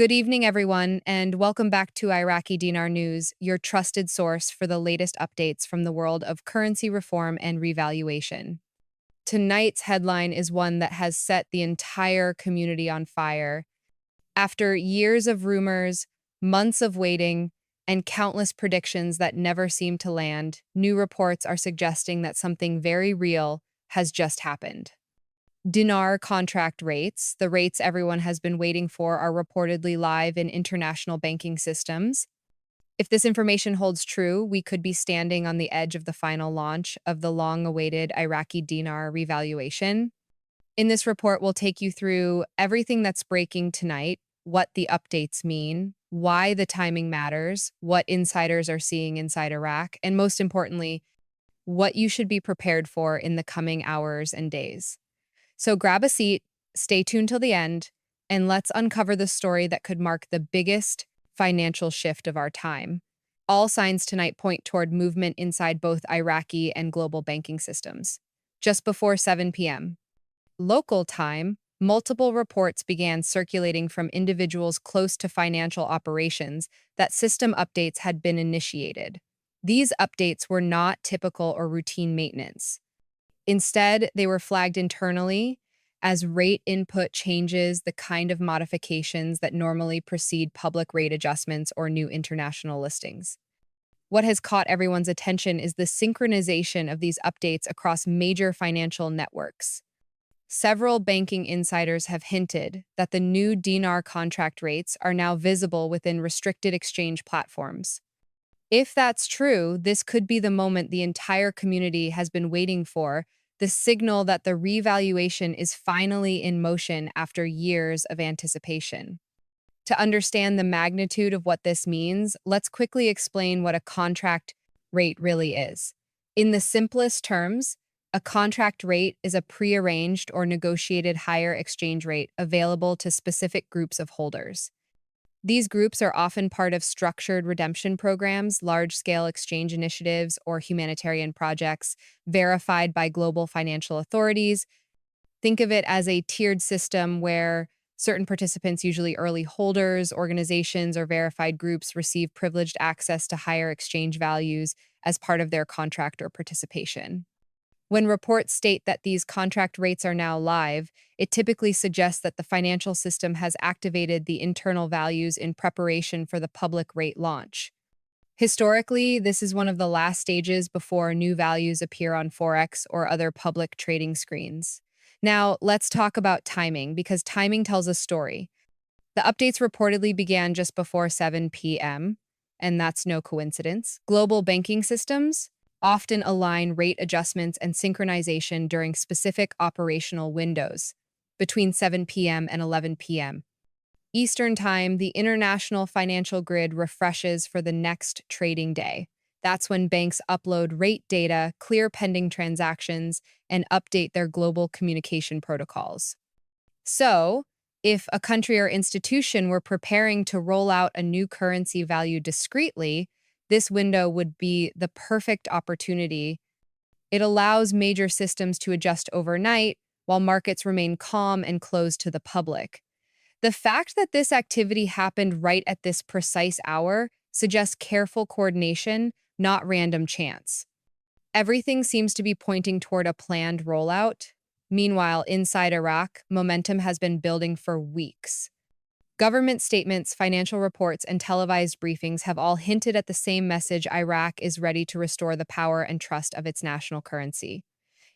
Good evening, everyone, and welcome back to Iraqi Dinar News, your trusted source for the latest updates from the world of currency reform and revaluation. Tonight's headline is one that has set the entire community on fire. After years of rumors, months of waiting, and countless predictions that never seem to land, new reports are suggesting that something very real has just happened. Dinar contract rates, the rates everyone has been waiting for, are reportedly live in international banking systems. If this information holds true, we could be standing on the edge of the final launch of the long-awaited Iraqi dinar revaluation. In this report, we'll take you through everything that's breaking tonight, what the updates mean, why the timing matters, what insiders are seeing inside Iraq, and most importantly, what you should be prepared for in the coming hours and days. So grab a seat, stay tuned till the end, and let's uncover the story that could mark the biggest financial shift of our time. All signs tonight point toward movement inside both Iraqi and global banking systems. Just before 7 p.m. local time, multiple reports began circulating from individuals close to financial operations that system updates had been initiated. These updates were not typical or routine maintenance. Instead, they were flagged internally as rate input changes, the kind of modifications that normally precede public rate adjustments or new international listings. What has caught everyone's attention is the synchronization of these updates across major financial networks. Several banking insiders have hinted that the new dinar contract rates are now visible within restricted exchange platforms. If that's true, this could be the moment the entire community has been waiting for, the signal that the revaluation is finally in motion after years of anticipation. To understand the magnitude of what this means, let's quickly explain what a contract rate really is. In the simplest terms, a contract rate is a prearranged or negotiated higher exchange rate available to specific groups of holders. These groups are often part of structured redemption programs, large-scale exchange initiatives, or humanitarian projects verified by global financial authorities. Think of it as a tiered system where certain participants, usually early holders, organizations, or verified groups, receive privileged access to higher exchange values as part of their contract or participation. When reports state that these contract rates are now live, it typically suggests that the financial system has activated the internal values in preparation for the public rate launch. Historically, this is one of the last stages before new values appear on forex or other public trading screens. Now, let's talk about timing, because timing tells a story. The updates reportedly began just before 7 p.m., and that's no coincidence. Global banking systems often align rate adjustments and synchronization during specific operational windows, between 7 p.m. and 11 p.m. Eastern Time. The international financial grid refreshes for the next trading day. That's when banks upload rate data, clear pending transactions, and update their global communication protocols. So, if a country or institution were preparing to roll out a new currency value discreetly, this window would be the perfect opportunity. It allows major systems to adjust overnight while markets remain calm and closed to the public. The fact that this activity happened right at this precise hour suggests careful coordination, not random chance. Everything seems to be pointing toward a planned rollout. Meanwhile, inside Iraq, momentum has been building for weeks. Government statements, financial reports, and televised briefings have all hinted at the same message: Iraq is ready to restore the power and trust of its national currency.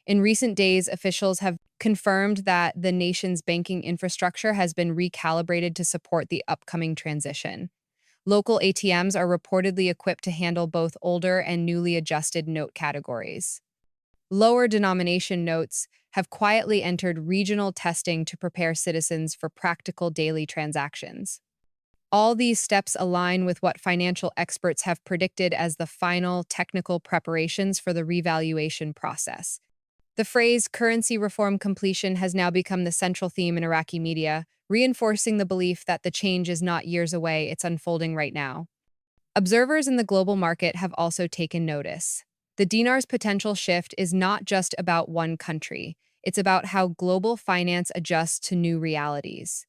In recent days, officials have confirmed that the nation's banking infrastructure has been recalibrated to support the upcoming transition. Local ATMs are reportedly equipped to handle both older and newly adjusted note categories. Lower denomination notes have quietly entered regional testing to prepare citizens for practical daily transactions. All these steps align with what financial experts have predicted as the final technical preparations for the revaluation process. The phrase currency reform completion has now become the central theme in Iraqi media, reinforcing the belief that the change is not years away, it's unfolding right now. Observers in the global market have also taken notice. The dinar's potential shift is not just about one country. It's about how global finance adjusts to new realities.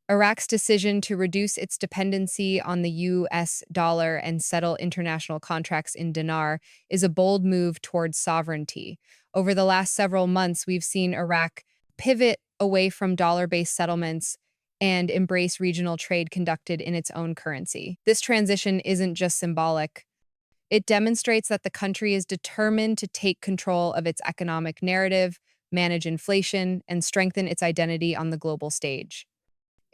Iraq's decision to reduce its dependency on the US dollar and settle international contracts in dinar is a bold move towards sovereignty. Over the last several months, we've seen Iraq pivot away from dollar-based settlements and embrace regional trade conducted in its own currency. This transition isn't just symbolic. It demonstrates that the country is determined to take control of its economic narrative, manage inflation, and strengthen its identity on the global stage.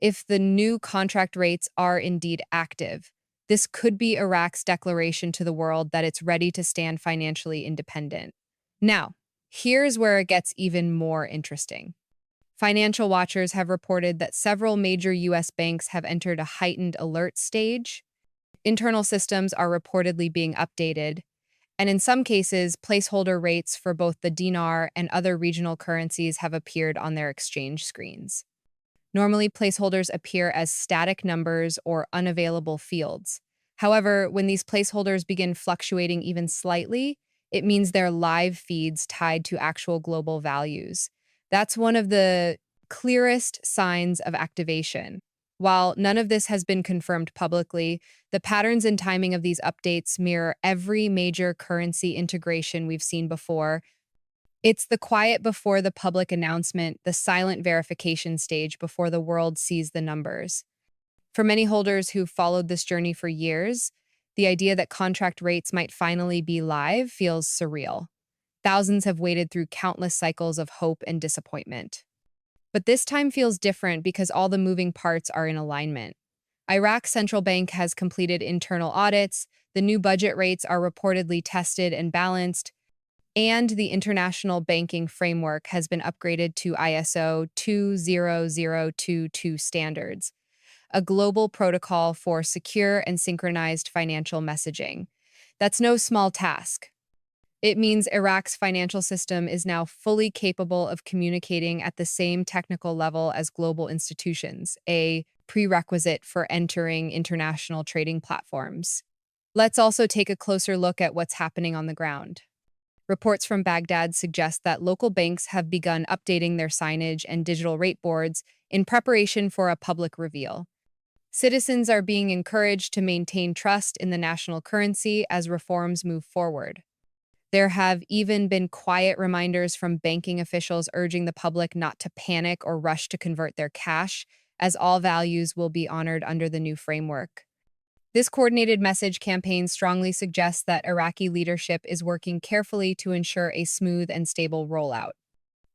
If the new contract rates are indeed active, this could be Iraq's declaration to the world that it's ready to stand financially independent. Now, here's where it gets even more interesting. Financial watchers have reported that several major U.S. banks have entered a heightened alert stage. Internal systems are reportedly being updated, and in some cases, placeholder rates for both the dinar and other regional currencies have appeared on their exchange screens. Normally, placeholders appear as static numbers or unavailable fields. However, when these placeholders begin fluctuating even slightly, it means they're live feeds tied to actual global values. That's one of the clearest signs of activation. While none of this has been confirmed publicly, the patterns and timing of these updates mirror every major currency integration we've seen before. It's the quiet before the public announcement, the silent verification stage before the world sees the numbers. For many holders who've followed this journey for years, the idea that contract rates might finally be live feels surreal. Thousands have waited through countless cycles of hope and disappointment. But this time feels different because all the moving parts are in alignment. Iraq's central bank has completed internal audits, the new budget rates are reportedly tested and balanced, and the international banking framework has been upgraded to ISO 20022 standards, a global protocol for secure and synchronized financial messaging. That's no small task. It means Iraq's financial system is now fully capable of communicating at the same technical level as global institutions, a prerequisite for entering international trading platforms. Let's also take a closer look at what's happening on the ground. Reports from Baghdad suggest that local banks have begun updating their signage and digital rate boards in preparation for a public reveal. Citizens are being encouraged to maintain trust in the national currency as reforms move forward. There have even been quiet reminders from banking officials urging the public not to panic or rush to convert their cash, as all values will be honored under the new framework. This coordinated message campaign strongly suggests that Iraqi leadership is working carefully to ensure a smooth and stable rollout.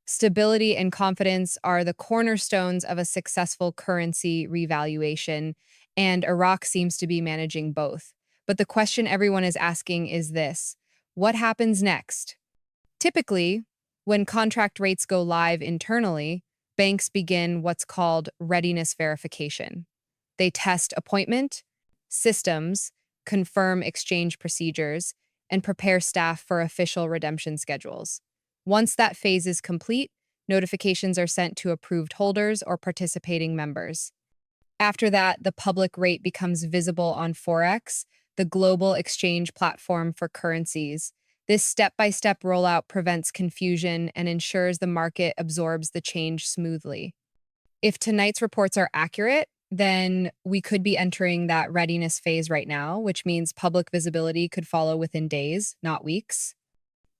Stability and confidence are the cornerstones of a successful currency revaluation, and Iraq seems to be managing both. But the question everyone is asking is this: what happens next? Typically, when contract rates go live internally, banks begin what's called readiness verification. They test appointment, systems, confirm exchange procedures, and prepare staff for official redemption schedules. Once that phase is complete, notifications are sent to approved holders or participating members. After that, the public rate becomes visible on forex, the global exchange platform for currencies. This step-by-step rollout prevents confusion and ensures the market absorbs the change smoothly. If tonight's reports are accurate, then we could be entering that readiness phase right now, which means public visibility could follow within days, not weeks.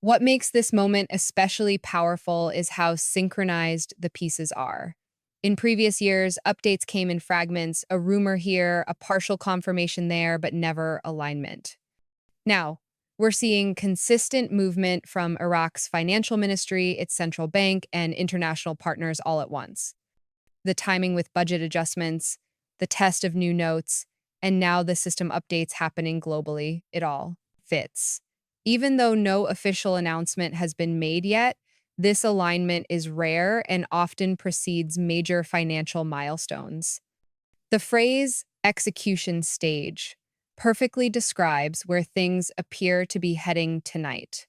What makes this moment especially powerful is how synchronized the pieces are. In previous years, updates came in fragments, a rumor here, a partial confirmation there, but never alignment. Now, we're seeing consistent movement from Iraq's financial ministry, its central bank, and international partners all at once. The timing with budget adjustments, the test of new notes, and now the system updates happening globally, it all fits. Even though no official announcement has been made yet, this alignment is rare and often precedes major financial milestones. The phrase execution stage perfectly describes where things appear to be heading tonight.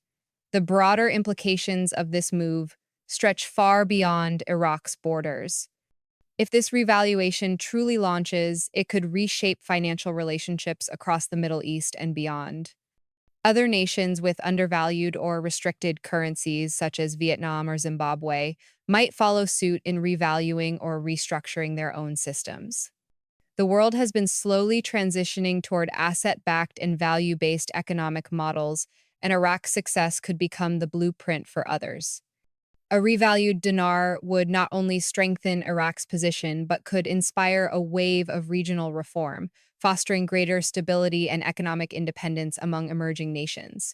The broader implications of this move stretch far beyond Iraq's borders. If this revaluation truly launches, it could reshape financial relationships across the Middle East and beyond. Other nations with undervalued or restricted currencies, such as Vietnam or Zimbabwe, might follow suit in revaluing or restructuring their own systems. The world has been slowly transitioning toward asset backed and value based economic models, and Iraq's success could become the blueprint for others. A revalued dinar would not only strengthen Iraq's position, but could inspire a wave of regional reform, fostering greater stability and economic independence among emerging nations.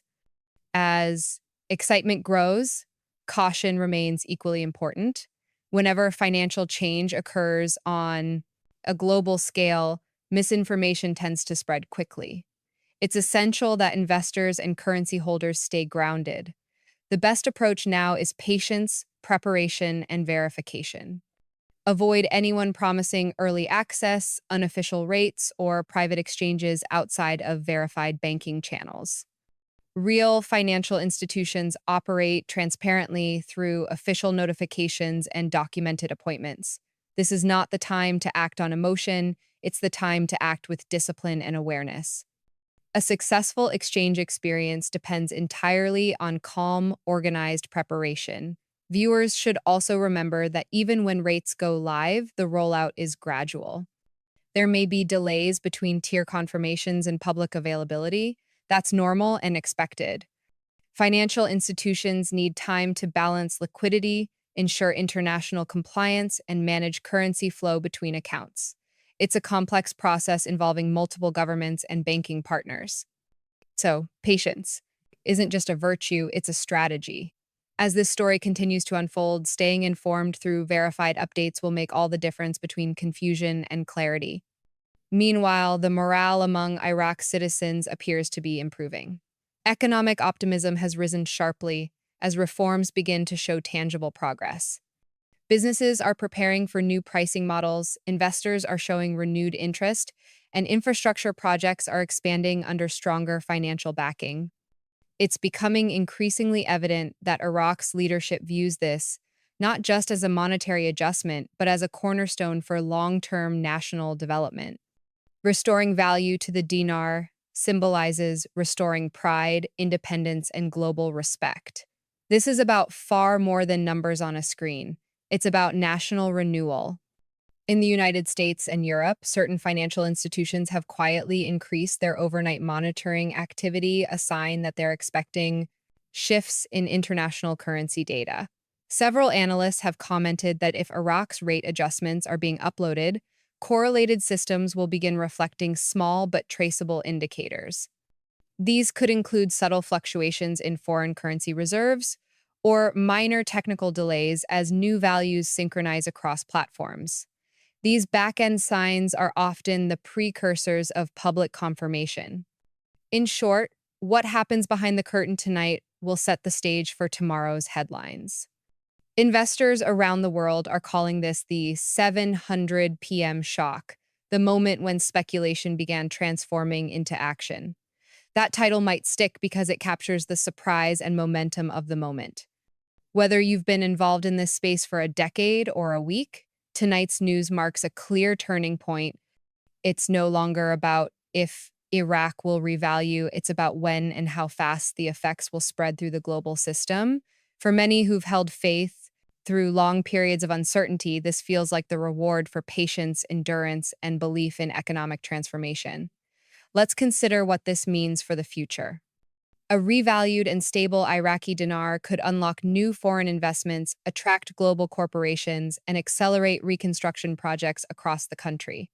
As excitement grows, caution remains equally important. Whenever financial change occurs on a global scale, misinformation tends to spread quickly. It's essential that investors and currency holders stay grounded. The best approach now is patience, preparation, and verification. Avoid anyone promising early access, unofficial rates, or private exchanges outside of verified banking channels. Real financial institutions operate transparently through official notifications and documented appointments. This is not the time to act on emotion, it's the time to act with discipline and awareness. A successful exchange experience depends entirely on calm, organized preparation. Viewers should also remember that even when rates go live, the rollout is gradual. There may be delays between tier confirmations and public availability. That's normal and expected. Financial institutions need time to balance liquidity, ensure international compliance, and manage currency flow between accounts. It's a complex process involving multiple governments and banking partners. So, patience isn't just a virtue, it's a strategy. As this story continues to unfold, staying informed through verified updates will make all the difference between confusion and clarity. Meanwhile, the morale among Iraq's citizens appears to be improving. Economic optimism has risen sharply as reforms begin to show tangible progress. Businesses are preparing for new pricing models, investors are showing renewed interest, and infrastructure projects are expanding under stronger financial backing. It's becoming increasingly evident that Iraq's leadership views this not just as a monetary adjustment, but as a cornerstone for long-term national development. Restoring value to the dinar symbolizes restoring pride, independence, and global respect. This is about far more than numbers on a screen. It's about national renewal. In the United States and Europe, certain financial institutions have quietly increased their overnight monitoring activity, a sign that they're expecting shifts in international currency data. Several analysts have commented that if Iraq's rate adjustments are being uploaded, correlated systems will begin reflecting small but traceable indicators. These could include subtle fluctuations in foreign currency reserves or minor technical delays as new values synchronize across platforms. These back-end signs are often the precursors of public confirmation. In short, what happens behind the curtain tonight will set the stage for tomorrow's headlines. Investors around the world are calling this the 700 p.m. shock, the moment when speculation began transforming into action. That title might stick because it captures the surprise and momentum of the moment. Whether you've been involved in this space for a decade or a week, tonight's news marks a clear turning point. It's no longer about if Iraq will revalue, it's about when and how fast the effects will spread through the global system. For many who've held faith through long periods of uncertainty, this feels like the reward for patience, endurance, and belief in economic transformation. Let's consider what this means for the future. A revalued and stable Iraqi dinar could unlock new foreign investments, attract global corporations, and accelerate reconstruction projects across the country.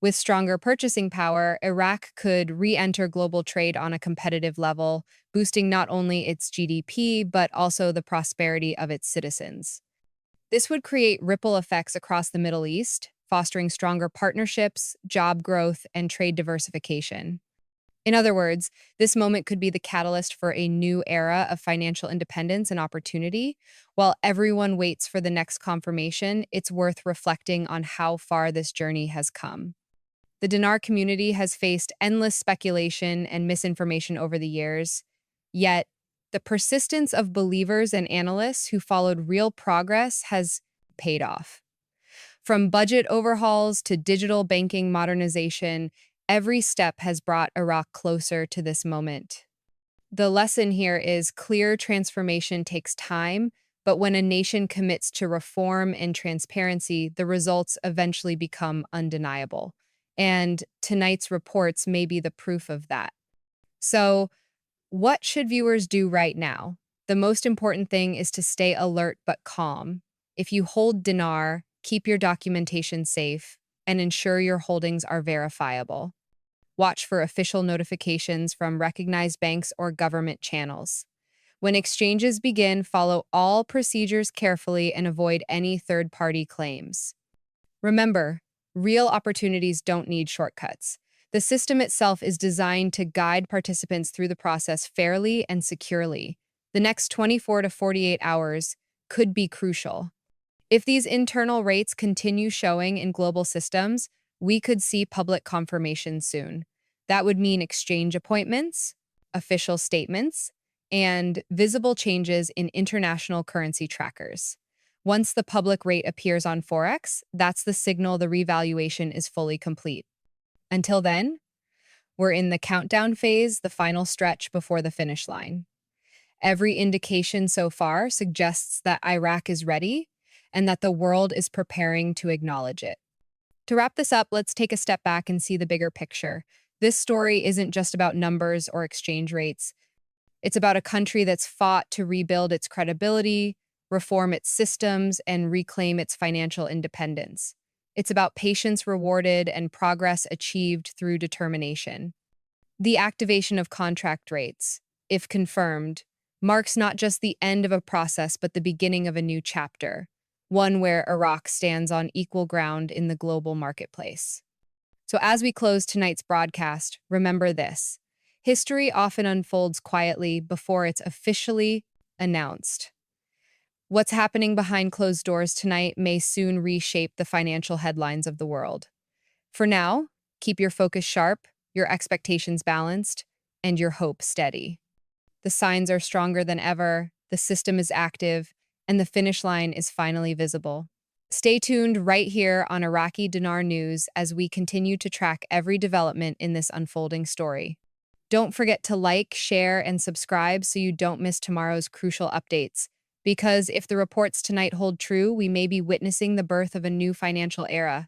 With stronger purchasing power, Iraq could re-enter global trade on a competitive level, boosting not only its GDP, but also the prosperity of its citizens. This would create ripple effects across the Middle East, fostering stronger partnerships, job growth, and trade diversification. In other words, this moment could be the catalyst for a new era of financial independence and opportunity. While everyone waits for the next confirmation, it's worth reflecting on how far this journey has come. The dinar community has faced endless speculation and misinformation over the years, yet the persistence of believers and analysts who followed real progress has paid off. From budget overhauls to digital banking modernization, every step has brought Iraq closer to this moment. The lesson here is clear transformation takes time, but when a nation commits to reform and transparency, the results eventually become undeniable. And tonight's reports may be the proof of that. So, what should viewers do right now? The most important thing is to stay alert but calm. If you hold Dinar, keep your documentation safe and ensure your holdings are verifiable. Watch for official notifications from recognized banks or government channels. When exchanges begin, follow all procedures carefully and avoid any third party claims. Remember, real opportunities don't need shortcuts. The system itself is designed to guide participants through the process fairly and securely. The next 24 to 48 hours could be crucial. If these internal rates continue showing in global systems, we could see public confirmation soon. That would mean exchange appointments, official statements, and visible changes in international currency trackers. Once the public rate appears on forex, that's the signal the revaluation is fully complete. Until then, we're in the countdown phase, the final stretch before the finish line. Every indication so far suggests that Iraq is ready and that the world is preparing to acknowledge it. To wrap this up, let's take a step back and see the bigger picture. This story isn't just about numbers or exchange rates. It's about a country that's fought to rebuild its credibility, reform its systems, and reclaim its financial independence. It's about patience rewarded and progress achieved through determination. The activation of contract rates, if confirmed, marks not just the end of a process but the beginning of a new chapter, one where Iraq stands on equal ground in the global marketplace. So as we close tonight's broadcast, remember this. History often unfolds quietly before it's officially announced. What's happening behind closed doors tonight may soon reshape the financial headlines of the world. For now, keep your focus sharp, your expectations balanced, and your hope steady. The signs are stronger than ever, the system is active, and the finish line is finally visible. Stay tuned right here on Iraqi Dinar News as we continue to track every development in this unfolding story. Don't forget to like, share, and subscribe so you don't miss tomorrow's crucial updates. Because if the reports tonight hold true, we may be witnessing the birth of a new financial era.